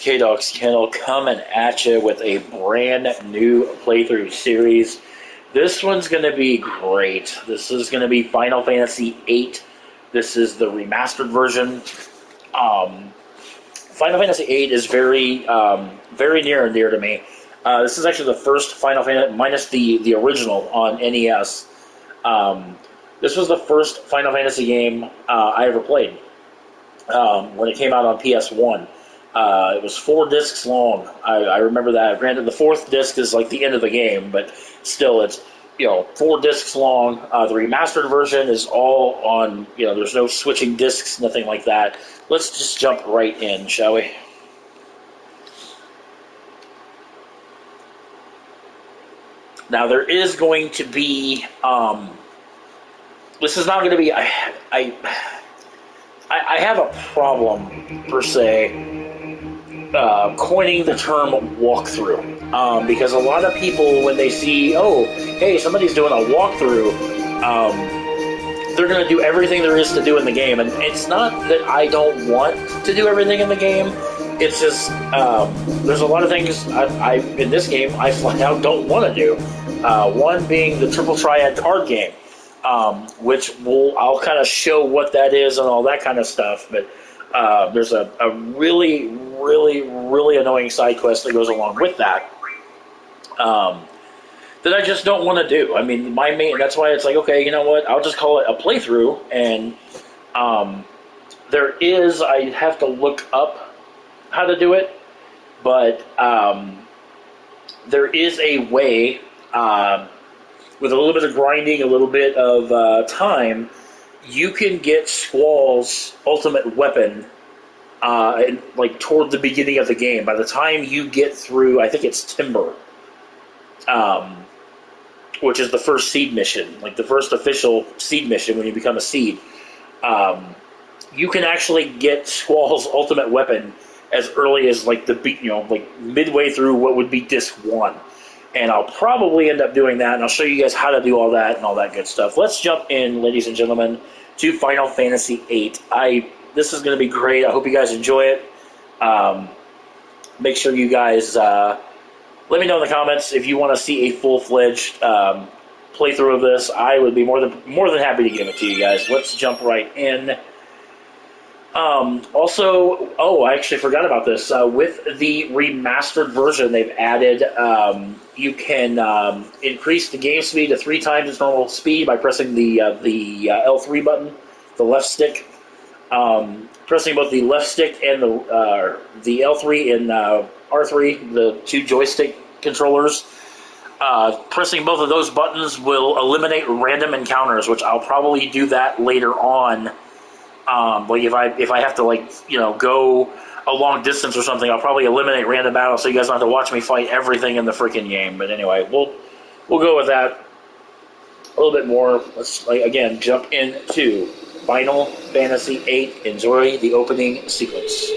K-Dog's Kennel coming at you with a brand new playthrough series. This one's going to be great. This is going to be Final Fantasy VIII. This is the remastered version. Final Fantasy VIII is very near and dear to me. This is actually the first Final Fantasy, minus the original on NES. This was the first Final Fantasy game I ever played when it came out on PS1. It was 4 discs long. I remember that. Granted, the 4th disc is like the end of the game, but still, it's 4 discs long. The remastered version is all on. There's no switching discs, nothing like that. Let's just jump right in, shall we? Now there is going to be. This is not going to be. I have a problem per se. Coining the term walkthrough, because a lot of people, when they see, oh, hey, somebody's doing a walkthrough, they're going to do everything there is to do in the game. And it's not that I don't want to do everything in the game. It's just there's a lot of things I in this game I flat out don't want to do. One being the Triple Triad card game, which I'll kind of show what that is and all that kind of stuff, but. There's a really, really, really annoying side quest that goes along with that that I just don't want to do. I mean, that's why it's like, okay, you know what? I'll just call it a playthrough. And I have to look up how to do it, but there is a way with a little bit of grinding, a little bit of time. You can get Squall's ultimate weapon toward the beginning of the game. By the time you get through, I think it's Timber, which is the first seed mission, like the first official seed mission when you become a seed. You can actually get Squall's ultimate weapon as early as midway through what would be disc 1. And I'll probably end up doing that, and I'll show you guys how to do all that and all that good stuff. Let's jump in, ladies and gentlemen, to Final Fantasy VIII. This is going to be great. I hope you guys enjoy it. Make sure you guys let me know in the comments if you want to see a full-fledged playthrough of this. I would be more than happy to give it to you guys. Let's jump right in. I actually forgot about this. With the remastered version, they've added you can increase the game speed to 3 times its normal speed by pressing the L3 button, the left stick. Pressing both the left stick and the L3 and R3, the 2 joystick controllers. Pressing both of those buttons will eliminate random encounters, which I'll probably do that later on. If I have to go a long distance or something, I'll probably eliminate random battles so you guys don't have to watch me fight everything in the freaking game. But anyway, we'll go with that a little bit more. Let's again jump into Final Fantasy VIII. Enjoy the opening sequence.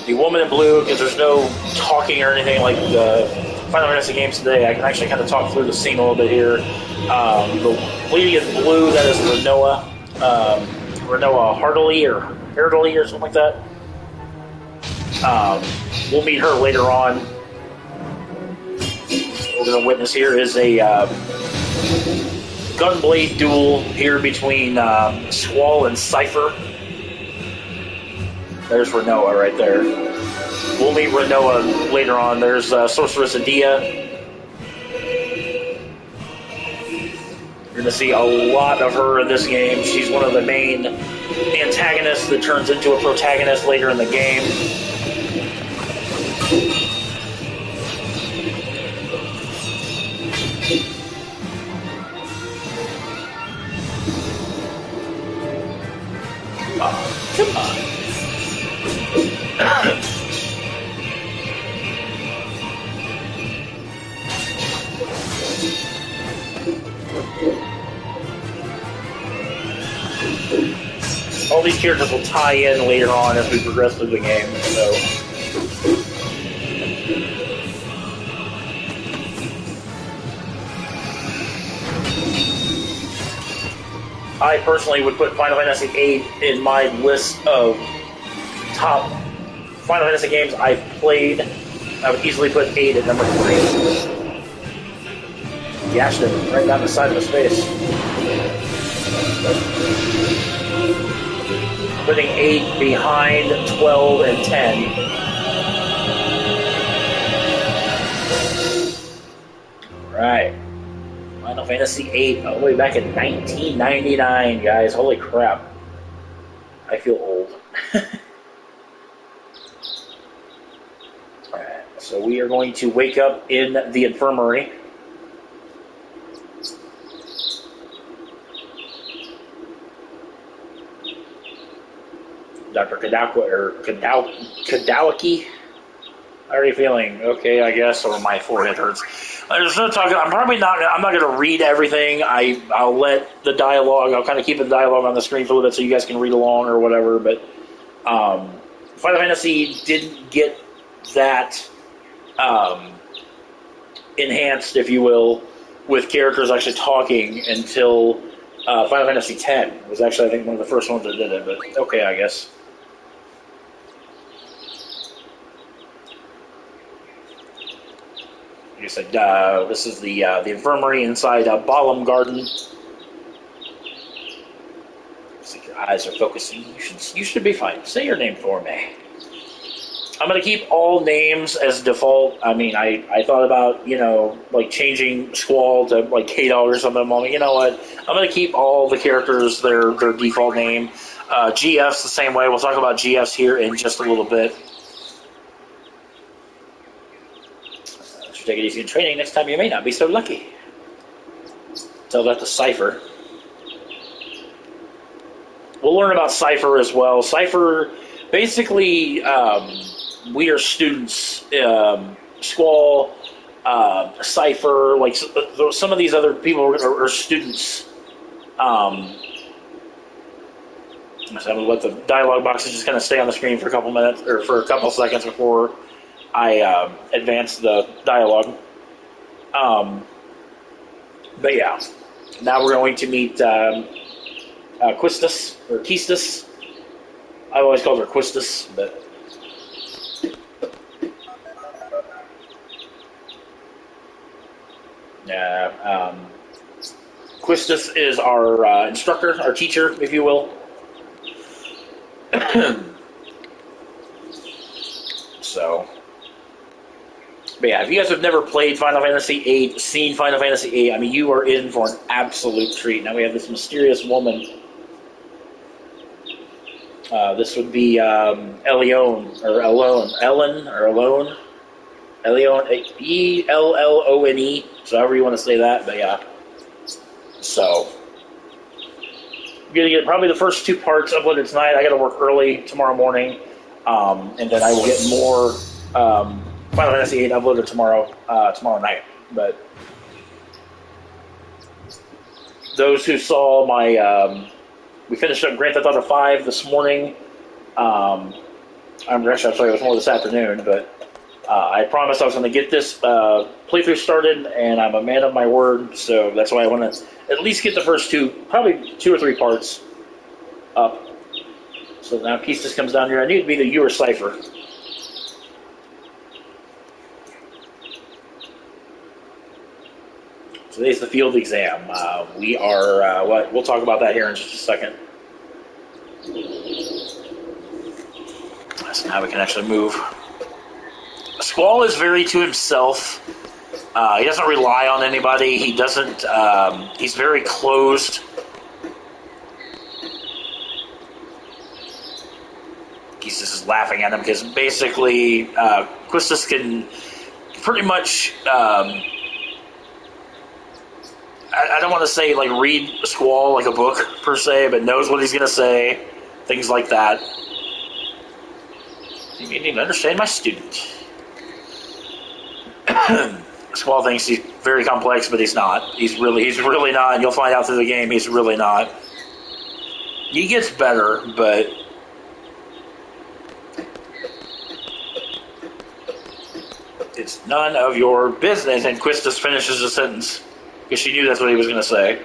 The woman in blue, because there's no talking or anything like the Final Fantasy games today. I can actually kind of talk through the scene a little bit here. The lady in blue, that is Renoa Hartley or something like that. We'll meet her later on. What we're going to witness here is a gunblade duel here between Squall and Seifer. There's Renoa right there. We'll meet Renoa later on. There's Sorceress Adia. You're going to see a lot of her in this game. She's one of the main antagonists that turns into a protagonist later in the game. Come on. All these characters will tie in later on as we progress through the game, so. I personally would put Final Fantasy VIII in my list of top Final Fantasy games I've played. I would easily put 8 at number 3. Gashed him right down the side of his face. Putting 8 behind 12 and 10. Right. Final Fantasy VIII, all the way back in 1999, guys. Holy crap. I feel old. Alright, so we are going to wake up in the infirmary. Dr. Kadowaki. How are you feeling? Okay, I guess, or my forehead hurts. There's no talking. I'm not going to read everything. I'll let the dialogue. I'll kind of keep the dialogue on the screen for a little bit so you guys can read along or whatever. But Final Fantasy didn't get that enhanced, if you will, with characters actually talking until Final Fantasy X. It was actually, I think, one of the first ones that did it. But okay, I guess. Like I said, this is the infirmary inside Balam Garden. Looks like your eyes are focusing. You should be fine. Say your name for me. I'm going to keep all names as default. I mean, I thought about, like changing Squall to like K-Dog or something. I'm like, you know what? I'm going to keep all the characters their default name. GF's the same way. We'll talk about GF's here in just a little bit. Take it easy in training. Next time you may not be so lucky. Tell that to Seifer. We'll learn about Seifer as well. Seifer, basically, we are students. Squall, Seifer, like some of these other people are students. I'm going to let the dialogue boxes just kind of stay on the screen for a couple minutes or for a couple seconds before I advance the dialogue. But yeah, now we're going to meet Quistis, or Quistis. I've always called her Quistis, but Quistis is our instructor, our teacher, if you will. So. But yeah, if you guys have never played Final Fantasy VIII, seen Final Fantasy VIII, I mean, you are in for an absolute treat. Now we have this mysterious woman. This would be Elione, or Alone. Ellen, or Alone. Elione, E-L-L-O-N-E, so however you want to say that, but yeah. So, I'm going to get probably the first 2 parts uploaded tonight. I got to work early tomorrow morning, and then I will get more Final Fantasy VIII uploaded tomorrow night. But those who saw my, we finished up Grand Theft Auto 5 this morning. I'll tell you it was more this afternoon, but I promised I was going to get this playthrough started, and I'm a man of my word, so that's why I want to at least get the first 2, probably 2 or 3 parts up. So now Peace just comes down here. I need to be the you or Seifer. Today's the field exam. We are, we'll talk about that here in just a second. So now we can actually move. Squall is very to himself. He doesn't rely on anybody. He doesn't, he's very closed. He's just laughing at him because basically Quistis can pretty much, I don't want to say like read Squall like a book per se, but knows what he's going to say, things like that. You need to understand my student. Squall thinks he's very complex, but he's not. He's really not. And you'll find out through the game, he's really not. He gets better, but it's none of your business. And Quistis finishes the sentence because she knew that's what he was going to say.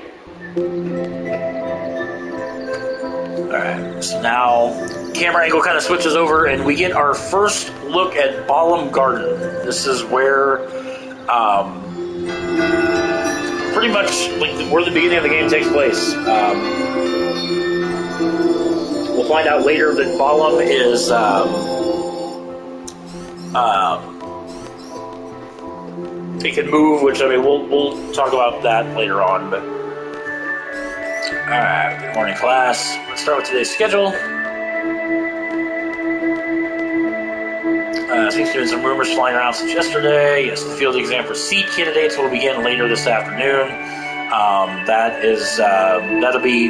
All right, so now camera angle kind of switches over, and we get our first look at Balam Garden. This is where, pretty much like where the beginning of the game takes place. We'll find out later that Balam is he can move, which I mean we'll talk about that later on. But all right, good morning, class. Let's start with today's schedule. Seems to have been some rumors flying around since yesterday. Yes, the field exam for seat candidates will begin later this afternoon. That'll be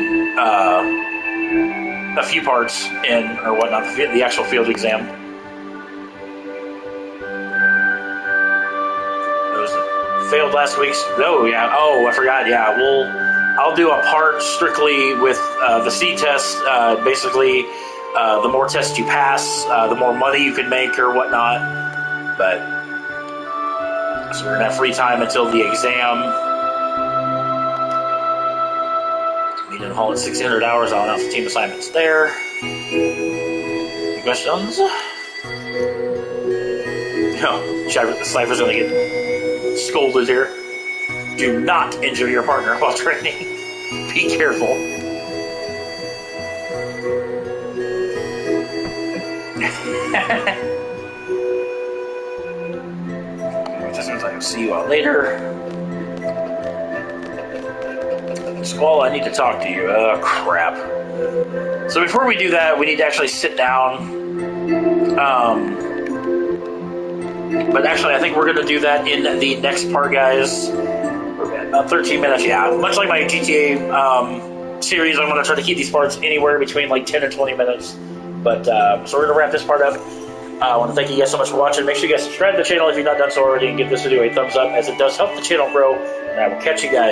a few parts in or whatnot. The actual field exam. Those that failed last week's. Oh yeah. Oh, I forgot. Yeah, I'll do a part strictly with the C test. Basically, the more tests you pass, the more money you can make or whatnot. But so we're gonna have free time until the exam. Meet in the hall at 1600 hours. I'll announce the team assignments there. Any questions? No, Seifer's gonna get scolded here. Do not injure your partner while training. Be careful. I'll see you all later. Squall, I need to talk to you. Oh, crap. So before we do that, we need to actually sit down. But actually, I think we're going to do that in the next part, guys. About 13 minutes, yeah. Much like my GTA series, I'm going to try to keep these parts anywhere between like 10 and 20 minutes. But so we're going to wrap this part up. I want to thank you guys so much for watching. Make sure you guys subscribe to the channel if you've not done so already, and give this video a thumbs up, as it does help the channel grow. And I will catch you guys